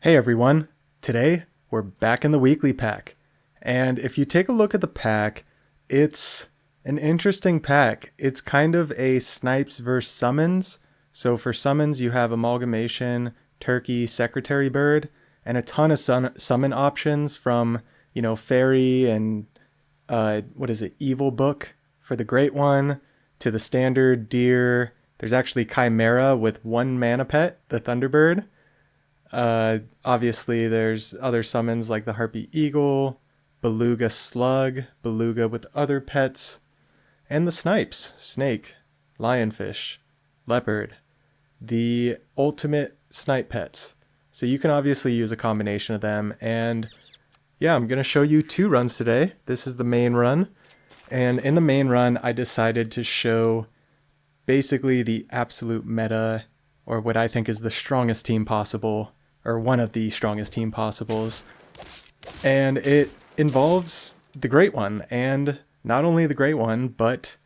Hey everyone, today we're back in the weekly pack, and if you take a look at the pack, it's an interesting pack. It's kind of a snipes versus summons. So for summons you have amalgamation, turkey, secretary bird, and a ton of summon options from, fairy and evil book for the great one, to the standard deer. There's actually chimera with one mana pet, the thunderbird. Obviously there's other summons like the harpy eagle, beluga slug, beluga with other pets, and the snipes, snake, lionfish, leopard, the ultimate snipe pets. So you can obviously use a combination of them, and yeah, I'm going to show you two runs today. This is the main run, and in the main run I decided to show basically the absolute meta, or what I think is the strongest team possible, or one of the strongest team possibles. And it involves the Great One, and not only the Great One, but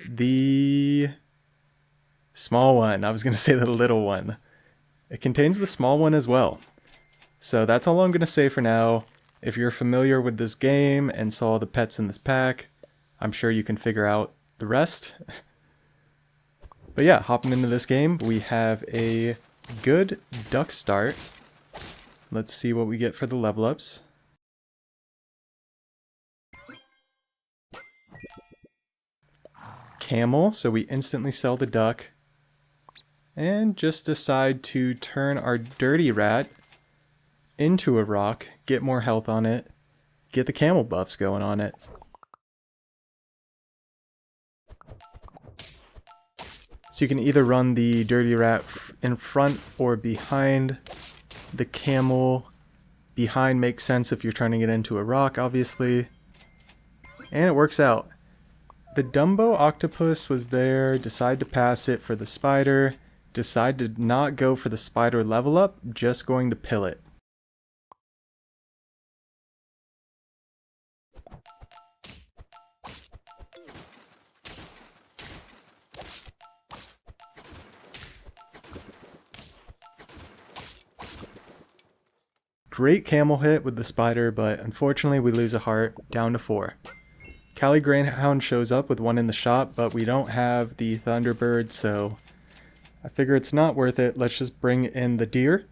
the Small One. I was going to say the Little One. It contains the Small One as well. So that's all I'm going to say for now. If you're familiar with this game and saw the pets in this pack, I'm sure you can figure out the rest. But yeah, hopping into this game, we have a good duck start. Let's see what we get for the level ups. Camel, so we instantly sell the duck. And just decide to turn our dirty rat into a rock, get more health on it, get the camel buffs going on it. So you can either run the dirty rat in front or behind. The camel behind makes sense if you're trying to get into a rock, obviously. And it works out. The Dumbo octopus was there, decide to pass it for the spider, decide to not go for the spider level up, just going to pill it. Great camel hit with the spider, but unfortunately we lose a heart, down to 4. Cali Greyhound shows up with 1 in the shop, but we don't have the Thunderbird, so I figure it's not worth it. Let's just bring in the deer.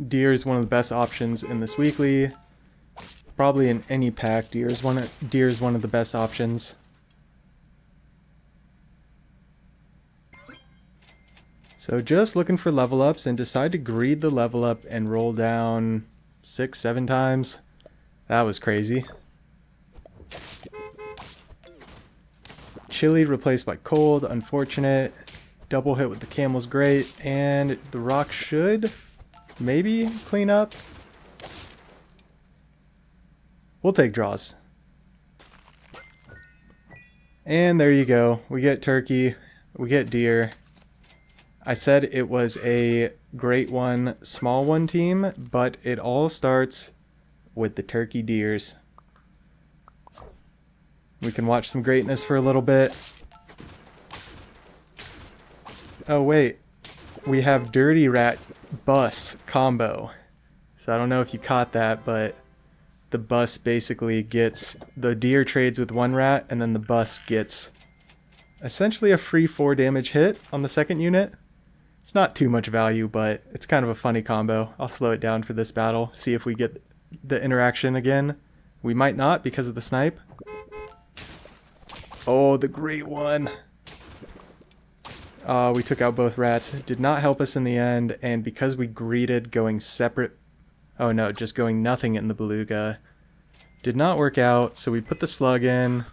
Deer is one of the best options in this weekly. Probably in any pack, deer is one of the best options. So just looking for level ups, and decide to greed the level up and roll down 6-7 times. That was crazy. Chili replaced by cold, unfortunate. Double hit with the camel's great, and the rock should maybe clean up. We'll take draws. And there you go. We get turkey, we get deer. I said it was a Great One, Small One team, but it all starts with the turkey deers. We can watch some greatness for a little bit. Oh wait, we have Dirty Rat Bus combo. So I don't know if you caught that, but the bus basically gets, the deer trades with 1 rat, and then the bus gets essentially a free 4 damage hit on the second unit. It's not too much value, but it's kind of a funny combo. I'll slow it down for this battle, see if we get the interaction again. We might not because of the snipe. Oh, the Great One. We took out both rats. It did not help us in the end, and because we greeted going separate... Oh no, just going nothing in the beluga. Did not work out, so we put the slug in.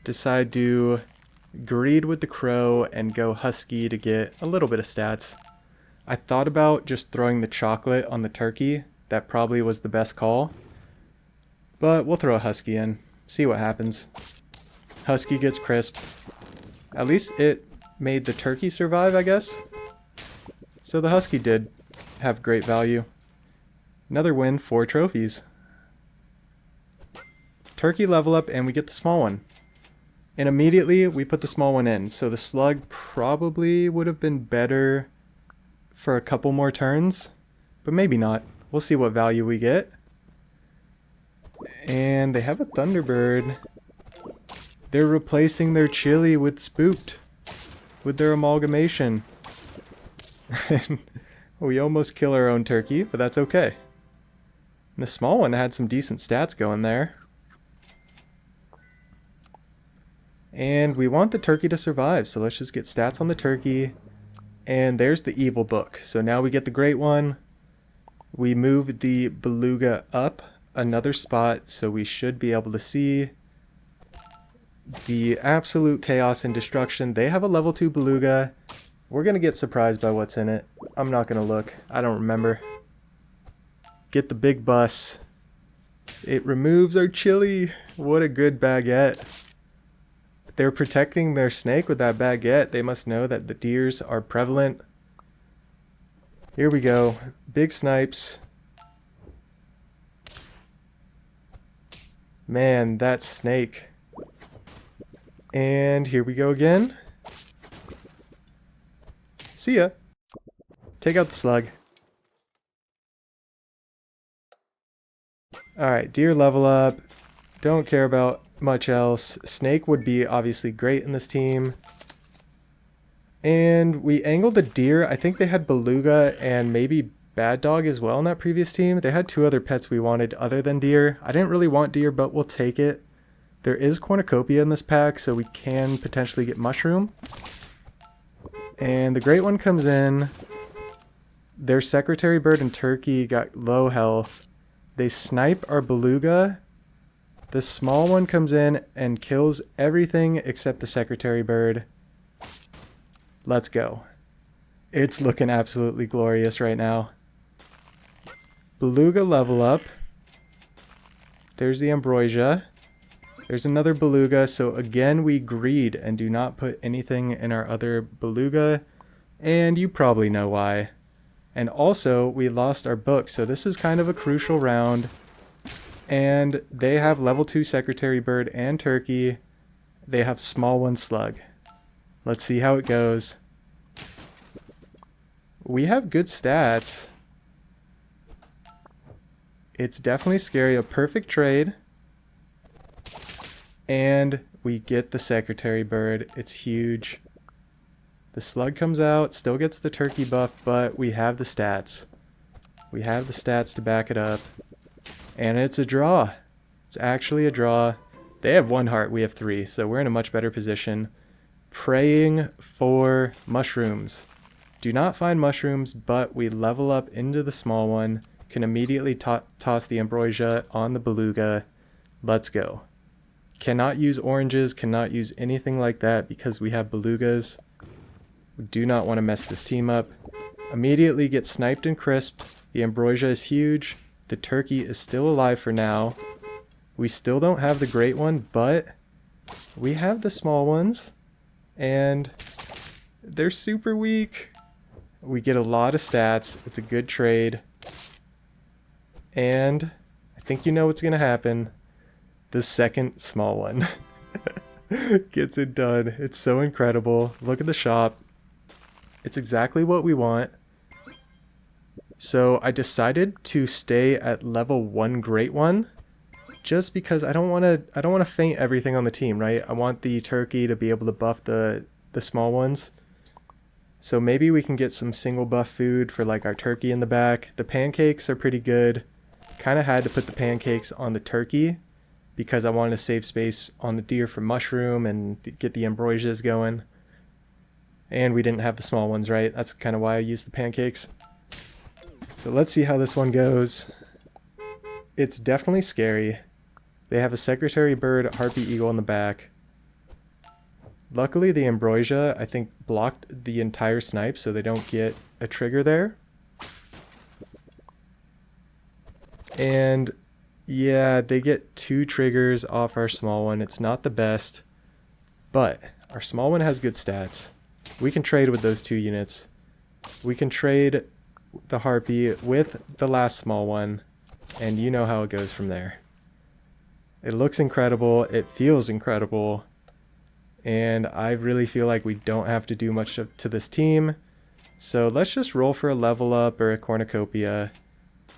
Decide to greed with the crow and go husky to get a little bit of stats. I thought about just throwing the chocolate on the turkey. That probably was the best call. But we'll throw a husky in. See what happens. Husky gets crisp. At least it made the turkey survive, I guess. So the husky did have great value. Another win, 4 trophies. Turkey level up and we get the small one. And immediately we put the small one in. So the slug probably would have been better for a couple more turns, but maybe not. We'll see what value we get. And they have a Thunderbird. They're replacing their chili with Spooked, with their amalgamation. We almost kill our own turkey, but that's okay. And the small one had some decent stats going there. And we want the turkey to survive, so let's just get stats on the turkey. And there's the evil book. So now we get the great one. We move the beluga up another spot, so we should be able to see the absolute chaos and destruction. They have a level 2 beluga. We're going to get surprised by what's in it. I'm not going to look. I don't remember. Get the big bus. It removes our chili. What a good baguette. They're protecting their snake with that baguette. They must know that the deers are prevalent. Here we go. Big snipes. Man, that snake. And here we go again. See ya. Take out the slug. Alright, deer level up. Don't care about much else. Snake would be obviously great in this team. And we angled the deer. I think they had beluga and maybe bad dog as well in that previous team. They had 2 other pets we wanted other than deer. I didn't really want deer, but we'll take it. There is cornucopia in this pack, so we can potentially get mushroom. And the great one comes in. Their secretary bird and turkey got low health. They snipe our beluga. The small one comes in and kills everything except the secretary bird. Let's go. It's looking absolutely glorious right now. Beluga level up. There's the ambrosia. There's another beluga, so again we greed and do not put anything in our other beluga, and you probably know why. And also, we lost our book, so this is kind of a crucial round. And they have level 2 secretary bird and turkey. They have small one slug. Let's see how it goes. We have good stats. It's definitely scary. A perfect trade. And we get the secretary bird. It's huge. The slug comes out, still gets the turkey buff, but we have the stats. We have the stats to back it up. And it's a draw. It's actually a draw. They have 1 heart, we have 3, so we're in a much better position. Praying for mushrooms. Do not find mushrooms, but we level up into the small one. Can immediately toss the ambrosia on the beluga. Let's go. Cannot use oranges, cannot use anything like that because we have belugas. We do not want to mess this team up. Immediately get sniped and crisp. The ambrosia is huge. The turkey is still alive for now. We still don't have the great one, but we have the small ones. And they're super weak. We get a lot of stats. It's a good trade. And I think you know what's going to happen. The second small one gets it done. It's so incredible. Look at the shop. It's exactly what we want. So I decided to stay at level 1 great one just because I don't want to faint everything on the team, right? I want the turkey to be able to buff the small ones. So maybe we can get some single buff food for like our turkey in the back. The pancakes are pretty good. Kind of had to put the pancakes on the turkey because I wanted to save space on the deer for mushroom and get the ambrosias going. And we didn't have the small ones, right? That's kind of why I used the pancakes. So let's see how this one goes. It's definitely scary. They have a secretary bird, harpy eagle in the back. Luckily, the ambrosia, I think, blocked the entire snipe, so they don't get a trigger there. And yeah, they get 2 triggers off our small one. It's not the best, but our small one has good stats. We can trade with those 2 units. We can trade the harpy with the last small one, and you know how it goes from there. It looks incredible. It feels incredible. And I really feel like we don't have to do much to this team. So let's just roll for a level up or a cornucopia.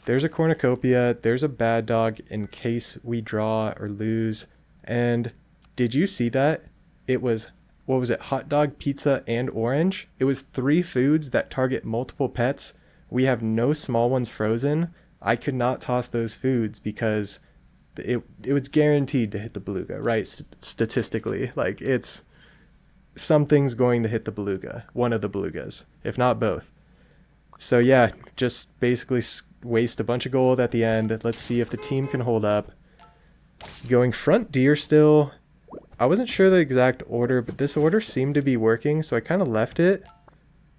There's a cornucopia, there's a bad dog in case we draw or lose. And did you see that? It was, what was it, hot dog, pizza, and orange? It was 3 foods that target multiple pets. We have no small ones frozen. I could not toss those foods because it was guaranteed to hit the beluga, right? Statistically, like it's something's going to hit the beluga, one of the belugas, if not both. So yeah, just basically waste a bunch of gold at the end. Let's see if the team can hold up. Going front deer still. I wasn't sure the exact order, but this order seemed to be working, so I kind of left it.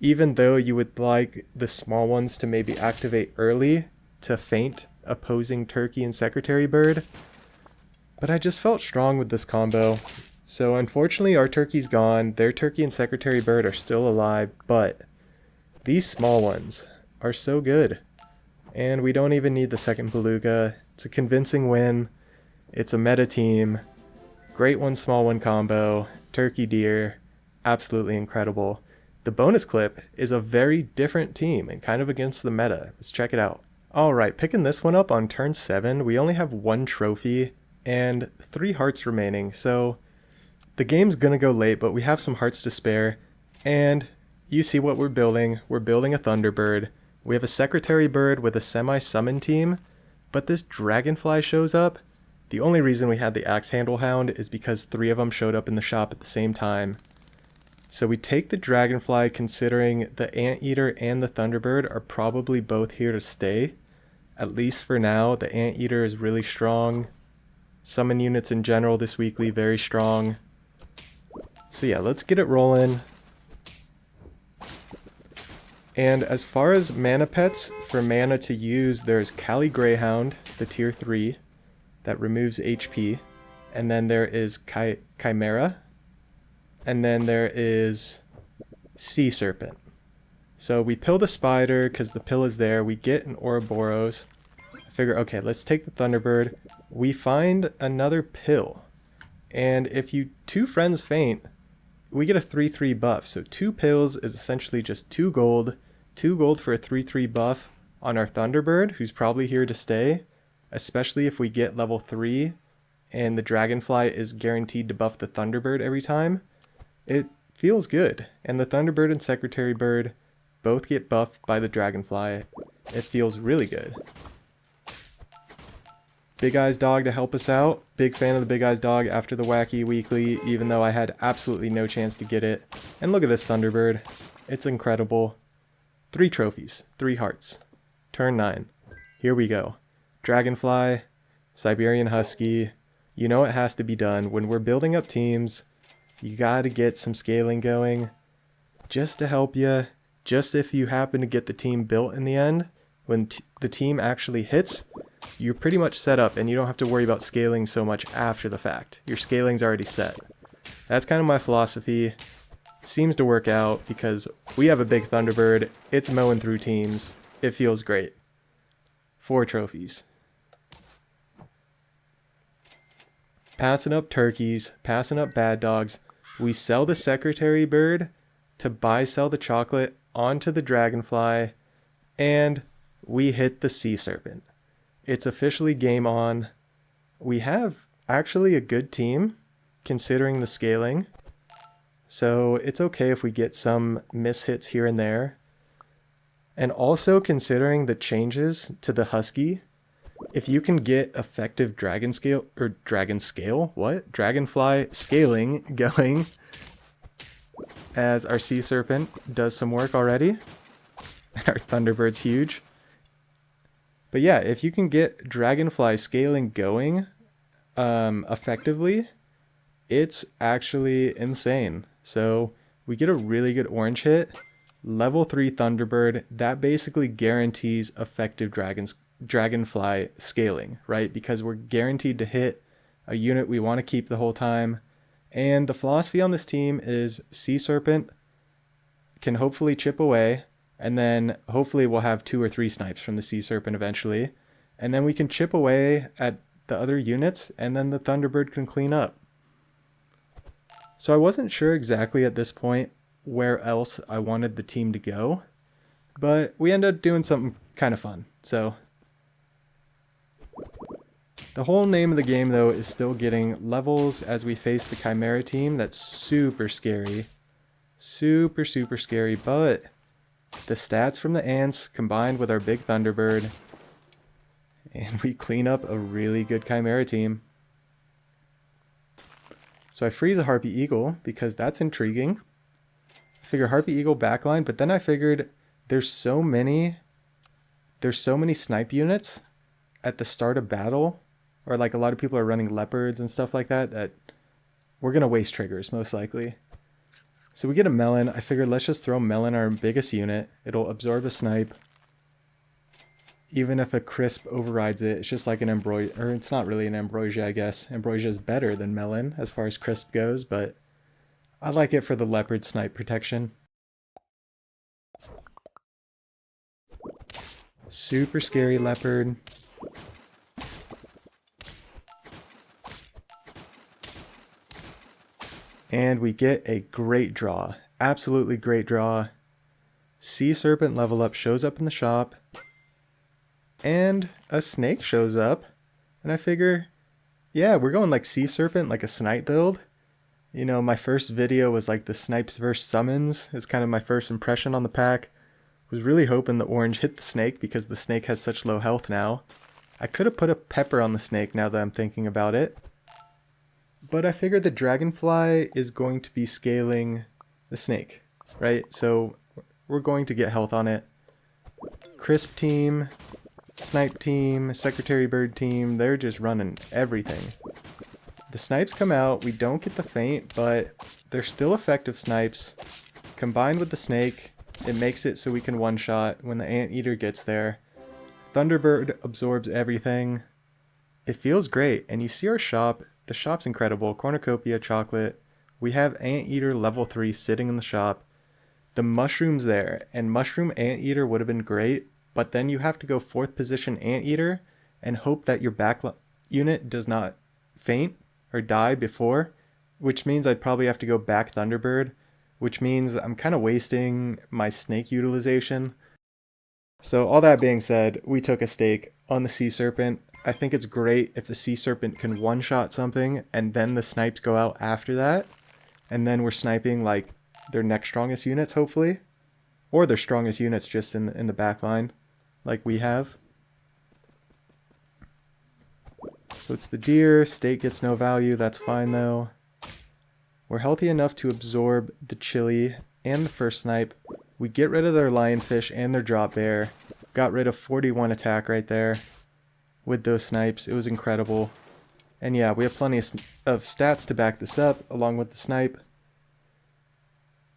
Even though you would like the small ones to maybe activate early to feint opposing turkey and secretary bird. But I just felt strong with this combo. So unfortunately our turkey's gone. Their turkey and secretary bird are still alive, but these small ones are so good. And we don't even need the second beluga. It's a convincing win. It's a meta team. Great one, small one combo. Turkey deer. Absolutely incredible. The bonus clip is a very different team and kind of against the meta. Let's check it out. Alright, picking this one up on turn 7. We only have 1 trophy and 3 hearts remaining. So the game's gonna go late, but we have some hearts to spare. And you see what we're building. We're building a Thunderbird. We have a secretary bird with a semi-summon team, but this dragonfly shows up. The only reason we had the axe handle hound is because 3 of them showed up in the shop at the same time. So we take the dragonfly, considering the anteater and the thunderbird are probably both here to stay. At least for now. The anteater is really strong. Summon units in general this weekly, very strong. So yeah, let's get it rolling. And as far as mana pets, for mana to use, there's Cali Greyhound, the tier 3, that removes HP. And then there is Chimera. And then there is Sea Serpent. So we pill the spider because the pill is there. We get an Ouroboros. I figure, okay, let's take the Thunderbird. We find another pill. And if you 2 friends faint, we get a 3/3 buff. So 2 pills is essentially just 2 gold. 2 gold for a 3/3 buff on our Thunderbird, who's probably here to stay. Especially if we get level 3 and the Dragonfly is guaranteed to buff the Thunderbird every time. It feels good. And the Thunderbird and Secretary Bird both get buffed by the Dragonfly. It feels really good. Big Eyes Dog to help us out. Big fan of the Big Eyes Dog after the Wacky Weekly, even though I had absolutely no chance to get it. And look at this Thunderbird. It's incredible. 3 trophies, 3 hearts. Turn 9. Here we go. Dragonfly, Siberian Husky. You know it has to be done. When we're building up teams, you gotta get some scaling going. Just to help you. Just if you happen to get the team built in the end, when the team actually hits, you're pretty much set up and you don't have to worry about scaling so much after the fact. Your scaling's already set. That's kind of my philosophy. Seems to work out because we have a big Thunderbird. It's mowing through teams. It feels great. 4 trophies. Passing up turkeys, passing up bad dogs. We sell the Secretary Bird to sell the chocolate onto the Dragonfly, and we hit the Sea Serpent. It's officially game on. We have actually a good team, considering the scaling. So it's okay if we get some mishits here and there. And also considering the changes to the Husky, if you can get effective dragonfly scaling going, as our Sea Serpent does some work already. Our Thunderbird's huge. But yeah, if you can get Dragonfly scaling going effectively, it's actually insane. So we get a really good orange hit. Level 3 Thunderbird, that basically guarantees effective Dragonfly scaling, right? Because we're guaranteed to hit a unit we want to keep the whole time. And the philosophy on this team is Sea Serpent can hopefully chip away, and then hopefully we'll have 2 or 3 snipes from the Sea Serpent eventually. And then we can chip away at the other units, and then the Thunderbird can clean up. So I wasn't sure exactly at this point where else I wanted the team to go. But we end up doing something kind of fun. So the whole name of the game, though, is still getting levels as we face the Chimera team. That's super scary. Super, super scary. But the stats from the ants combined with our big Thunderbird, and we clean up a really good Chimera team. So I freeze a Harpy Eagle because that's intriguing. I figure Harpy Eagle backline, but then I figured there's so many snipe units at the start of battle, or like a lot of people are running leopards and stuff like that, that we're gonna waste triggers most likely. So we get a melon. I figured let's just throw melon, our biggest unit. It'll absorb a snipe. Even if a crisp overrides it, it's just like an ambrosia, or it's not really an ambrosia, I guess. Ambrosia is better than melon as far as crisp goes, but I like it for the leopard snipe protection. Super scary leopard. And we get a great draw. Absolutely great draw. Sea Serpent level up shows up in the shop. And a snake shows up. And I figure, yeah, we're going like Sea Serpent, like a snipe build. You know, my first video was like the snipes versus summons. It's kind of my first impression on the pack. Was really hoping the orange hit the snake because the snake has such low health now. I could have put a pepper on the snake now that I'm thinking about it. But I figured the dragonfly is going to be scaling the snake, right? So we're going to get health on it. Crisp team, snipe team, secretary bird team, they're just running everything. The snipes come out, we don't get the feint, but they're still effective snipes. Combined with the snake, it makes it so we can one-shot when the anteater gets there. Thunderbird absorbs everything. It feels great, and you see our shop. The shop's incredible. Cornucopia, chocolate. We have anteater level 3 sitting in the shop. The mushroom's there, and mushroom anteater would have been great, but then you have to go 4th position anteater and hope that your back unit does not faint or die before, which means I'd probably have to go back Thunderbird, which means I'm kind of wasting my snake utilization. So all that being said, we took a stake on the Sea Serpent. I think it's great if the Sea Serpent can one-shot something and then the snipes go out after that. And then we're sniping like their next strongest units, hopefully. Or their strongest units just in the back line, like we have. So it's the deer. Stake gets no value. That's fine though. We're healthy enough to absorb the chili and the first snipe. We get rid of their lionfish and their drop bear. Got rid of 41 attack right there with those snipes. It was incredible. And yeah, we have plenty of stats to back this up along with the snipe.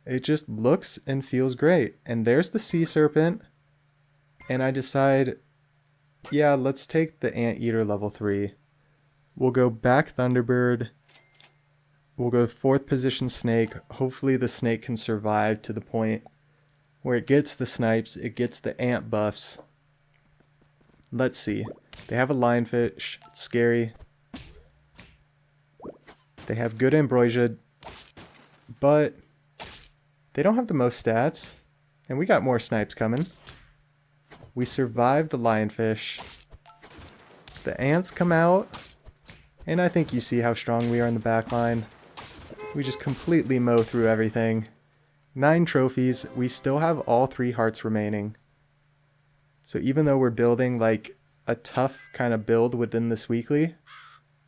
It just looks and feels great. And there's the Sea Serpent. And I decide, yeah, let's take the Anteater level 3. We'll go back Thunderbird. We'll go 4th position Snake. Hopefully the Snake can survive to the point where it gets the snipes, it gets the ant buffs. Let's see. They have a lionfish. It's scary. They have good ambrosia, but they don't have the most stats. And we got more snipes coming. We survived the lionfish. The ants come out. And I think you see how strong we are in the back line. We just completely mow through everything. 9 trophies. We still have all 3 hearts remaining. So even though we're building like a tough kind of build within this weekly,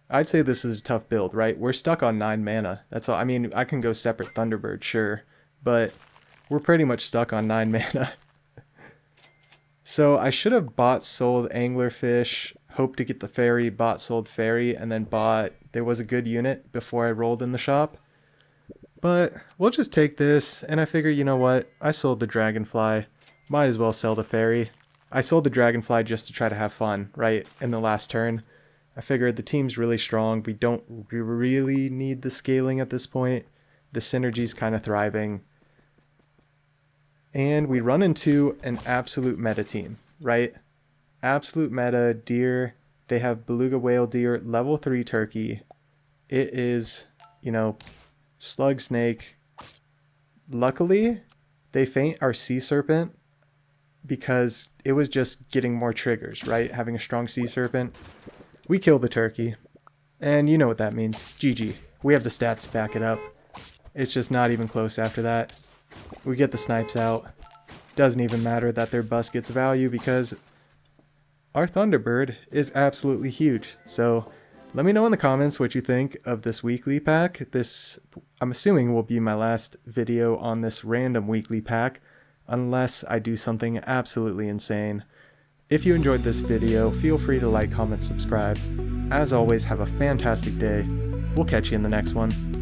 I'd say this is a tough build, right? We're stuck on 9 mana. That's all. I mean, I can go separate Thunderbird, sure. But we're pretty much stuck on 9 mana. So I should have bought, sold anglerfish, hoped to get the fairy, bought, sold fairy, and then bought, there was a good unit before I rolled in the shop. But we'll just take this, and I figure, you know what? I sold the dragonfly. Might as well sell the fairy. I sold the dragonfly just to try to have fun, right? In the last turn. I figured the team's really strong. We don't really need the scaling at this point. The synergy's kind of thriving. And we run into an absolute meta team, right? Absolute meta deer. They have beluga whale deer, level 3 turkey. It is, you know, slug snake. Luckily, they feint our sea serpent. because it was just getting more triggers, right? Having a strong Sea Serpent. We kill the turkey. And you know what that means. GG. We have the stats to back it up. It's just not even close after that. We get the snipes out. Doesn't even matter that their bust gets value because our Thunderbird is absolutely huge. So let me know in the comments what you think of this weekly pack. This, I'm assuming, will be my last video on this random weekly pack, unless I do something absolutely insane. If you enjoyed this video, feel free to like, comment, subscribe. As always, have a fantastic day. We'll catch you in the next one.